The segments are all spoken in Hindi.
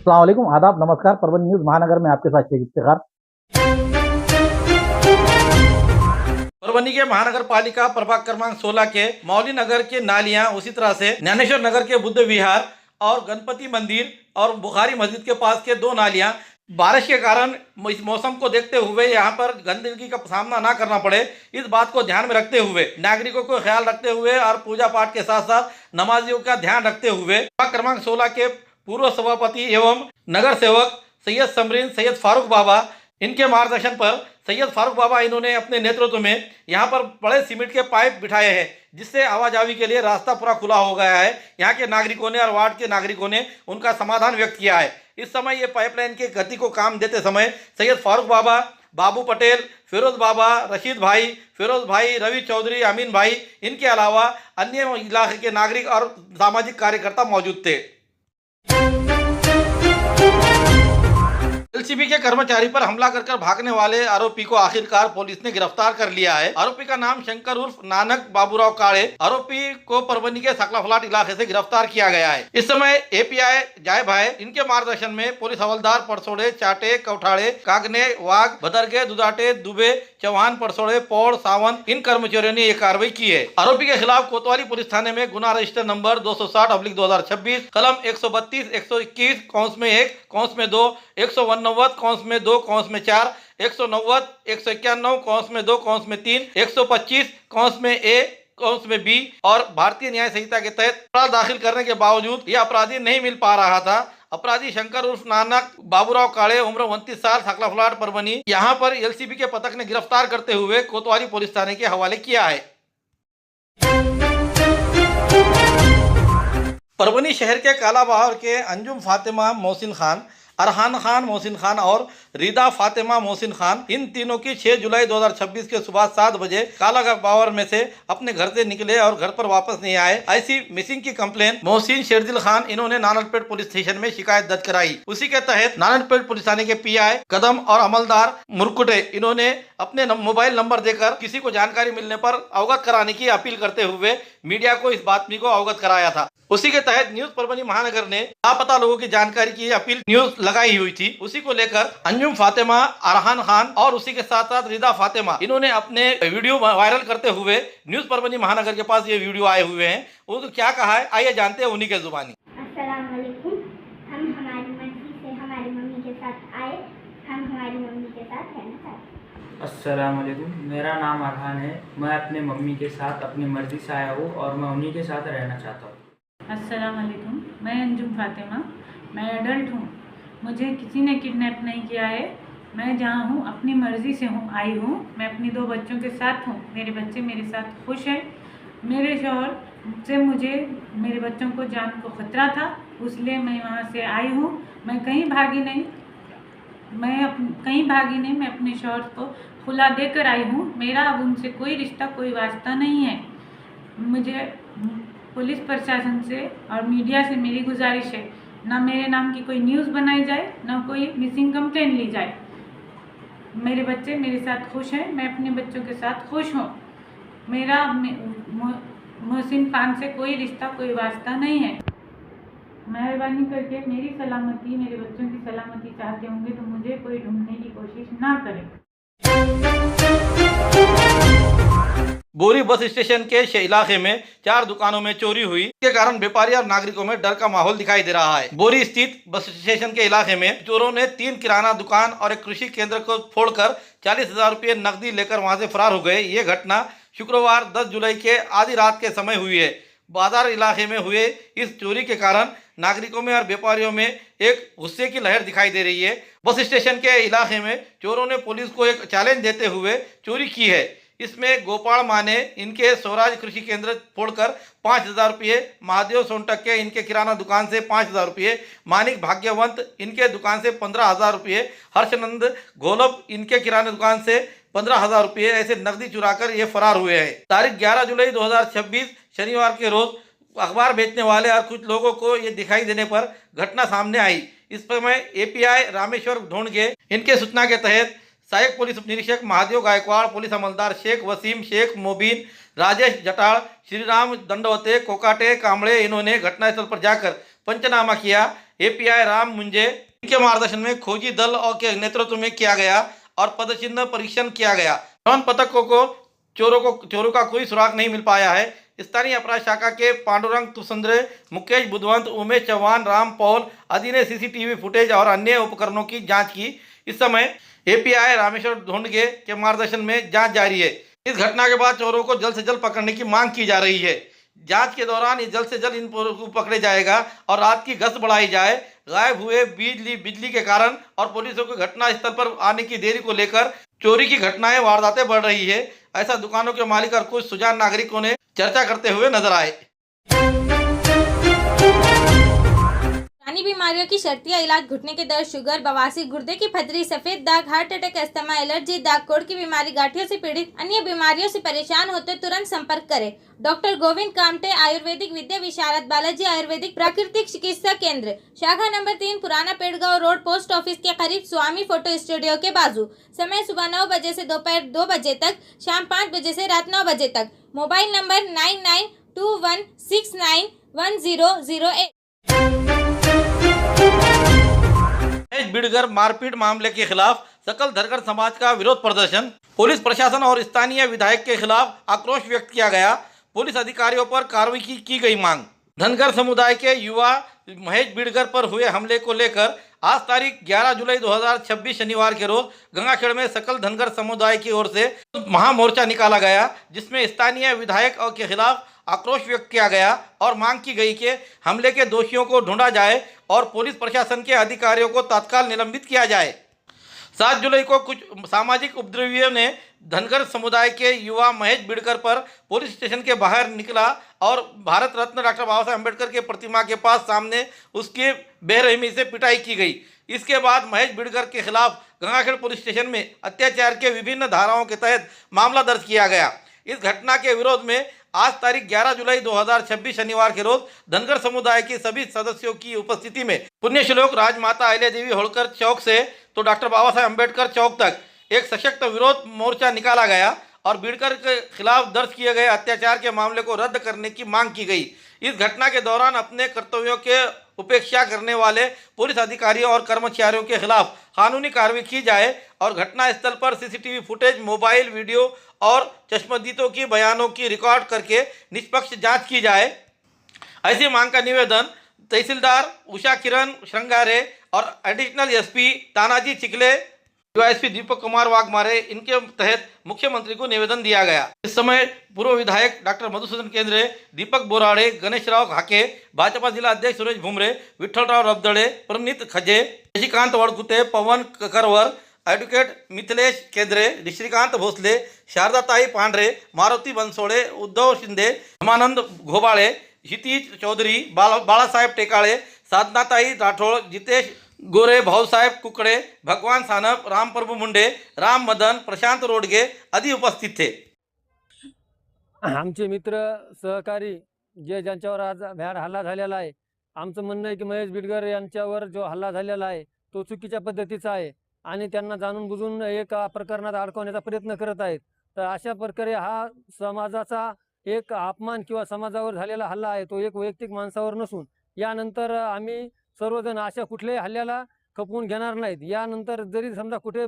अस्सलाम वालेकुम, आदाब, नमस्कार। परभनी न्यूज़ महानगर में आपके साथ शेख इफ्तिखार। परभनी के महानगर पालिका प्रभाग क्रमांक 16 के मौली नगर के नालियां, उसी तरह से ज्ञानेश्वर नगर के बुद्ध विहार और गणपति मंदिर और बुखारी मस्जिद के पास के 2 नालियां बारिश के कारण इस मौसम को देखते हुए यहाँ पर गंदगी का सामना ना करना पड़े, इस बात को ध्यान में रखते हुए, नागरिकों को ख्याल रखते हुए और पूजा पाठ के साथ साथ नमाजियों का ध्यान रखते हुए प्रभाग क्रमांक 16 के पूर्व सभापति एवं नगर सेवक सैयद समरीन सैयद फारूक बाबा, इनके मार्गदर्शन पर सैयद फारूक बाबा इन्होंने अपने नेतृत्व में यहाँ पर बड़े सीमेंट के पाइप बिठाए हैं, जिससे आवाजाही के लिए रास्ता पूरा खुला हो गया है। यहाँ के नागरिकों ने और वार्ड के नागरिकों ने उनका समाधान व्यक्त किया है। इस समय ये पाइपलाइन के गति को काम देते समय सैयद फारूक बाबा, बाबू पटेल, फिरोज बाबा, रशीद भाई, फिरोज भाई, रवि चौधरी, अमीन भाई, इनके अलावा अन्य इलाके के नागरिक और सामाजिक कार्यकर्ता मौजूद थे। एलसीबी के कर्मचारी पर हमला कर भागने वाले आरोपी को आखिरकार पुलिस ने गिरफ्तार कर लिया है। आरोपी का नाम शंकर उर्फ नानक बाबूराव काड़े। आरोपी को परभनी के सकलाफलाट इलाके से गिरफ्तार किया गया है। इस समय एपीआई जाय भाई, इनके मार्गदर्शन में पुलिस हवलदार परसोड़े, चाटे, कौठाड़े, कागने, वाघ, भदरगे, दुदाटे, दुबे, चौहान, परसोड़े, पौड़, सावंत, इन कर्मचारियों ने ये कार्रवाई की है। आरोपी के खिलाफ कोतवाली पुलिस थाने में गुना रजिस्टर नंबर 260/2026 कलम 132, 121 कौंस में 1 कौंस में 2, 189 कौंस में 2 कौंस में 4, 190, 191 कौंस में 2 कौंस में 3, 125 कौंस में ए कौंस में बी और भारतीय न्याय संहिता के तहत अपराध दाखिल करने के बावजूद यह अपराधी नहीं मिल पा रहा था। अपराधी शंकर उर्फ नानक बाबूराव काड़े, उम्र 29 साल, सकलाफलाट परभनी, यहाँ पर एलसीबी के पथक ने गिरफ्तार करते हुए कोतवाली पुलिस थाने के हवाले किया है। परभनी शहर के कालाबहार के अंजुम फातिमा मोहसिन खान, अरहान खान मोहसिन खान और रिदा फातिमा मोहसिन खान, इन तीनों की 6 जुलाई 2026 के सुबह 7 बजे कालाबहार में से अपने घर से निकले और घर पर वापस नहीं आए। ऐसी मिसिंग की कंप्लेन मोहसिन शेरदिल खान, इन्होंने नानलपेट पुलिस स्टेशन में शिकायत दर्ज कराई। उसी के तहत नानलपेट पुलिस थाने के पीआई कदम और अमलदार मुरकुटे, इन्होंने अपने मोबाइल नंबर देकर किसी को जानकारी मिलने पर अवगत कराने की अपील करते हुए मीडिया को इस बातमी को अवगत कराया था। उसी के तहत न्यूज परभनी महानगर ने लापता लोगों की जानकारी की अपील न्यूज लगाई हुई थी। उसी को लेकर अंजुम फातिमा, अरहान खान और उसी के साथ साथ रिदा फातिमा, इन्होंने अपने वीडियो वायरल करते हुए न्यूज परभनी महानगर के पास ये वीडियो आए हुए हैं। वो तो क्या कहा है, आइए जानते हैं उन्हीं के जुबानी। अस्सलाम वालेकुम। हम हमारी मर्जी से हमारी मम्मी के साथ आए, हम हमारी मम्मी के साथ रहना चाहते हैं। अस्सलाम वालेकुम, मेरा नाम अरहान है। मैं अपने मम्मी के साथ अपनी मर्जी से आया हूँ और मैं उन्हीं के साथ रहना चाहता हूँ। अस्सलाम वालेकुम, मैं अंजुम फातिमा, मैं एडल्ट हूँ। मुझे किसी ने किडनैप नहीं किया है। मैं जहाँ हूँ अपनी मर्ज़ी से आई हूँ। मैं अपनी 2 बच्चों के साथ हूँ। मेरे बच्चे मेरे साथ खुश हैं। मेरे शौहर से मुझे मेरे बच्चों को जान को ख़तरा था, इसलिए मैं वहाँ से आई हूँ। मैं कहीं भागी नहीं, मैं अपने शौहर को खुला देकर आई हूँ। मेरा अब उनसे कोई रिश्ता, कोई वास्ता नहीं है। मुझे पुलिस प्रशासन से और मीडिया से मेरी गुजारिश है, ना मेरे नाम की कोई न्यूज़ बनाई जाए, ना कोई मिसिंग कंप्लेन ली जाए। मेरे बच्चे मेरे साथ खुश हैं, मैं अपने बच्चों के साथ खुश हूँ। मेरा मोहसिन खान से कोई रिश्ता, कोई वास्ता नहीं है। मेहरबानी करके मेरी सलामती, मेरे बच्चों की सलामती चाहते होंगे तो मुझे कोई ढूंढने की कोशिश ना करें। बोरी बस स्टेशन के इलाके में 4 दुकानों में चोरी हुई, इसके कारण व्यापारी और नागरिकों में डर का माहौल दिखाई दे रहा है। बोरी स्थित बस स्टेशन के इलाके में चोरों ने 3 किराना दुकान और एक कृषि केंद्र को फोड़कर 40,000 रुपये नकदी लेकर वहां से फरार हो गए। ये घटना शुक्रवार 10 जुलाई के आधी रात के समय हुई है। बाजार इलाके में हुए इस चोरी के कारण नागरिकों में और व्यापारियों में एक गुस्से की लहर दिखाई दे रही है। बस स्टेशन के इलाके में चोरों ने पुलिस को एक चैलेंज देते हुए चोरी की है। इसमें गोपाल माने, इनके स्वराज कृषि केंद्र फोड़कर 5,000 रुपये, महादेव सोनटक्के, इनके किराना दुकान से 5,000 रुपये, मानिक भाग्यवंत, इनके दुकान से 15,000 रुपये, हर्षनंद घोलब, इनके किराना दुकान से 15,000 रुपये ऐसे नकदी चुराकर ये फरार हुए हैं। तारीख 11 जुलाई 2026 शनिवार के रोज अखबार बेचने वाले और कुछ लोगों को ये दिखाई देने पर घटना सामने आई। इस समय एपीआई रामेश्वर ढोंडगे, इनके सूचना के तहत सहायक पुलिस उप निरीक्षक महादेव गायकवाड़, पुलिस अमलदार शेख वसीम, शेख मोबिन, राजेश जटाड़, श्रीराम दंडवते, कोकाटे, कामड़े, इन्होंने घटनास्थल पर जाकर पंचनामा किया। एपीआई राम मुंजे के मार्गदर्शन में खोजी दल और के नेतृत्व में किया गया और पदचिन्ह परीक्षण किया गया। ड्रोन पतकों को चोरों का कोई सुराग नहीं मिल पाया है। स्थानीय अपराध शाखा के पांडुरंग तुसंद्रे, मुकेश बुधवंत, उमेश चौहान, राम पौल आदि ने सीसीटीवी फुटेज और अन्य उपकरणों की जांच की। इस समय एपीआई रामेश्वर ढोंडगे के मार्गदर्शन में जांच जारी है। इस घटना के बाद चोरों को जल्द से जल्द पकड़ने की मांग की जा रही है। जांच के दौरान जल्द से जल्द इन चोरों को पकड़े जाएगा और रात की गश्त बढ़ाई जाए। गायब हुए बिजली के कारण और पुलिसों को घटना स्थल पर आने की देरी को लेकर चोरी की घटनाएं वारदातें बढ़ रही है। ऐसा दुकानों के मालिक और कुछ सुजान नागरिकों ने चर्चा करते हुए नजर आए। पुरानी बीमारियों की शर्तिया इलाज, घुटने के दर्द, शुगर, बवासीर, गुर्दे की पथरी, सफेद दाग, हार्ट अटैक, अस्थमा, एलर्जी, दाग कोड़ की बीमारी, गांठियों से पीड़ित अन्य बीमारियों से परेशान होते तुरंत संपर्क करें। डॉक्टर गोविंद कामटे, आयुर्वेदिक विद्या विशारद, बालाजी आयुर्वेदिक प्राकृतिक चिकित्सा केंद्र, शाखा नंबर 3, पुराना पेड़गांव रोड, पोस्ट ऑफिस के करीब, स्वामी फोटो स्टूडियो के बाजू। समय सुबह 9 बजे से दोपहर 2 बजे तक, शाम 5 बजे से रात 9 बजे तक। Mobile number 9921691008। बिड़गर मारपीट मामले के खिलाफ सकल धनगर समाज का विरोध प्रदर्शन। पुलिस प्रशासन और स्थानीय विधायक के खिलाफ आक्रोश व्यक्त किया गया। पुलिस अधिकारियों पर कार्रवाई की गई मांग। धनगर समुदाय के युवा महेश बिड़गर पर हुए हमले को लेकर आज तारीख 11 जुलाई 2026 शनिवार के रोज गंगाखेड़ में सकल धनगर समुदाय की ओर से महामोर्चा निकाला गया, जिसमें स्थानीय विधायक के खिलाफ आक्रोश व्यक्त किया गया और मांग की गई कि हमले के दोषियों को ढूंढा जाए और पुलिस प्रशासन के अधिकारियों को तत्काल निलंबित किया जाए। 7 जुलाई को कुछ सामाजिक उपद्रवियों ने धनगर समुदाय के युवा महेश बिड़कर पर पुलिस स्टेशन के बाहर निकला और भारत रत्न डॉक्टर बाबा साहेब अम्बेडकर के प्रतिमा के पास सामने उसके बेरहमी से पिटाई की गई। इसके बाद महेश बिड़कर के खिलाफ गंगाखेड़ पुलिस स्टेशन में अत्याचार के विभिन्न धाराओं के तहत मामला दर्ज किया गया। इस घटना के विरोध में आज तारीख 11 जुलाई 2026 शनिवार के रोज धनगर समुदाय के सभी सदस्यों की उपस्थिति में पुण्यश्लोक राजमाता अहिल्या देवी होलकर चौक से तो डॉक्टर बाबा साहेब अम्बेडकर चौक तक एक सशक्त विरोध मोर्चा निकाला गया और बिड़कर के खिलाफ दर्ज किए गए अत्याचार के मामले को रद्द करने की मांग की गई। इस घटना के दौरान अपने कर्तव्यों के उपेक्षा करने वाले पुलिस अधिकारियों और कर्मचारियों के खिलाफ कानूनी कार्रवाई की जाए और घटना स्थल पर सीसीटीवी फुटेज, मोबाइल वीडियो और चश्मदीदों की बयानों की रिकॉर्ड करके निष्पक्ष जांच की जाए। ऐसी मांग का निवेदन तहसीलदार उषा किरण श्रृंगारे और एडिशनल एसपी तानाजी चिखले, डीवाईएसपी दीपक कुमार वाघमारे, इनके तहत मुख्यमंत्री को निवेदन दिया गया। इस समय पूर्व विधायक डॉक्टर मधुसूदन केंद्रे, दीपक बोराड़े, गणेशराव हाके, भाजपा जिला अध्यक्ष सुरेश भुमरे, विठ्ठलराव रबदड़े, प्रणीत खजे, शशिकांत वड़कुते, पवन करवर, एडवोकेट मिथिलेश केंद्रे, श्रीकांत भोसले, शारदाताई पांढरे, मारुती बनसोड़े, उद्धव शिंदे, रामानंद घोबाळे, क्षितिज चौधरी, बाळासाहेब टेकाळे, साधनाताई राठोड, जितेश गोरे, भाऊसाहेब कुकडे, भगवान सानप, राम प्रभू मुंडे, राम मदन, प्रशांत रोडगे आदि उपस्थित थे। आमचे मित्र सहकारी ज्यांच्यावर आज भ्याड हल्ला झालेला आहे, आमचं म्हणणं आहे की महेश बिडकर यांच्यावर जो हल्ला झालेला आहे तो चुकीच्या पद्धतीचा आहे आणि त्यांना जाणून बुजून एक प्रकरणात अडकवण्याचा प्रयत्न करत आहेत। तर अशा प्रकारे हा समाजाचा एक अपमान किंवा समाजावर झालेला हल्ला आहे तो एक वैयक्तिक माणसावर नसून यानंतर आम्ही सर्वजण अशा कुठल्याही हल्ल्याला खपवून घेणार नाहीत। यानंतर जरी समजा कुठे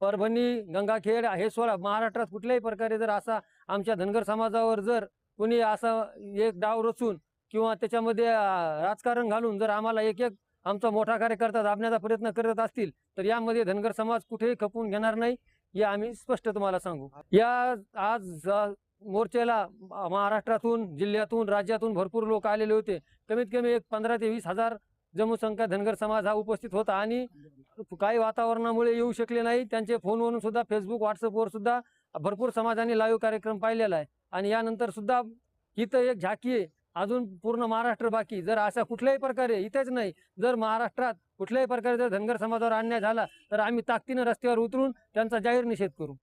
परभणी, गंगाखेड हे सोडा महाराष्ट्रात कुठल्याही प्रकारे जर असा आमच्या धनगर समाजावर जर कोणी असा एक डाव रचून किंवा त्याच्यामध्ये राजकारण घालून जर आम्हाला एक एक आमचा मोठा कार्यकर्ता दाबण्याचा प्रयत्न करत असतील तर यामध्ये धनगर समाज कुठेही खपवून घेणार नाही, हे आम्ही स्पष्ट तुम्हाला सांगू। या आज मोर्चाला महाराष्ट्रातून, जिल्ह्यातून, राज्यातून भरपूर लोक आलेले होते। कमीत कमी एक 15 ते 20 हजार जम्मूसंख्या धनगर समाज हा उपस्थित होता आणि काही वातावरणामुळे येऊ शकले नाही। त्यांचे फोनवरून सुद्धा, फेसबुक, व्हॉट्सअपवर सुद्धा भरपूर समाजाने लाईव्ह कार्यक्रम पाहिलेला आहे आणि यानंतर सुद्धा इथं एक झाकी आहे, अजून पूर्ण महाराष्ट्र बाकी। जर अशा कुठल्याही प्रकारे इथेच नाही, जर महाराष्ट्रात कुठल्याही प्रकारे जर धनगर समाजावर अन्याय झाला तर आम्ही ताकदीने रस्त्यावर उतरून त्यांचा जाहीर निषेध करू।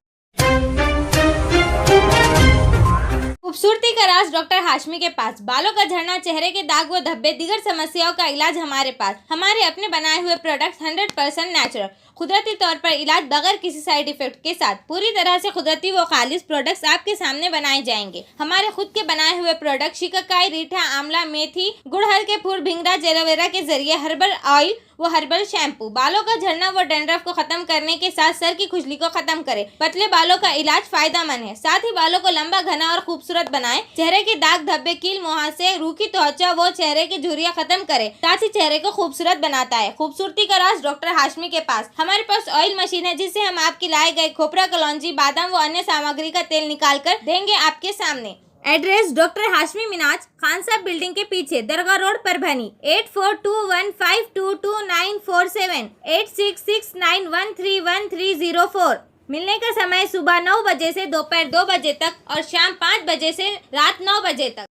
खूबसूरती का राज डॉक्टर हाशमी के पास। बालों का झड़ना, चेहरे के दाग व धब्बे, दीगर समस्याओं का इलाज हमारे पास। हमारे अपने बनाए हुए प्रोडक्ट 100% नेचुरल, कुदरती तौर पर इलाज बगैर किसी साइड इफेक्ट के साथ, पूरी तरह से कुदरती व खालिश प्रोडक्ट्स आपके सामने बनाए जाएंगे। हमारे खुद के बनाए हुए प्रोडक्ट शिकाकाई, रीठा, आंवला, मेथी, गुड़हल के फूल, भिंगराज, एलोवेरा के जरिए हर्बल ऑयल वो हर्बल शैम्पू बालों का झड़ना व डैंड्रफ को खत्म करने के साथ सर की खुजली को खत्म करे। पतले बालों का इलाज फायदेमंद है, साथ ही बालों को लंबा, घना और खूबसूरत बनाए। चेहरे के दाग धब्बे, कील, मुहासे, रूखी त्वचा वो चेहरे की झुर्रियां खत्म करे, साथ ही चेहरे को खूबसूरत बनाता है। खूबसूरती का राज डॉक्टर हाशमी के पास। हमारे पास ऑयल मशीन है जिससे हम आपकी लाए गए खोपरा, कलौंजी, बादाम व अन्य सामग्री का तेल निकाल कर देंगे आपके सामने। एड्रेस डॉक्टर हाशमी मिनाज, खान साहब बिल्डिंग के पीछे, दरगाह रोड, परभनी। 8421522947, 8669131304। मिलने का समय सुबह 9 बजे से दोपहर 2 बजे तक और शाम 5 बजे से रात 9 बजे तक।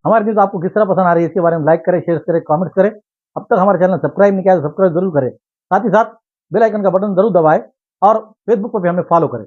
हमारी न्यूज़ आपको किस तरह पसंद आ रही है इसके बारे में लाइक करें, शेयर करें, कमेंट्स करें। अब तक हमारे चैनल सब्सक्राइब नहीं किया तो सब्सक्राइब जरूर करें, साथ ही साथ बेल आइकन का बटन जरूर दबाएं और फेसबुक पर भी हमें फॉलो करें।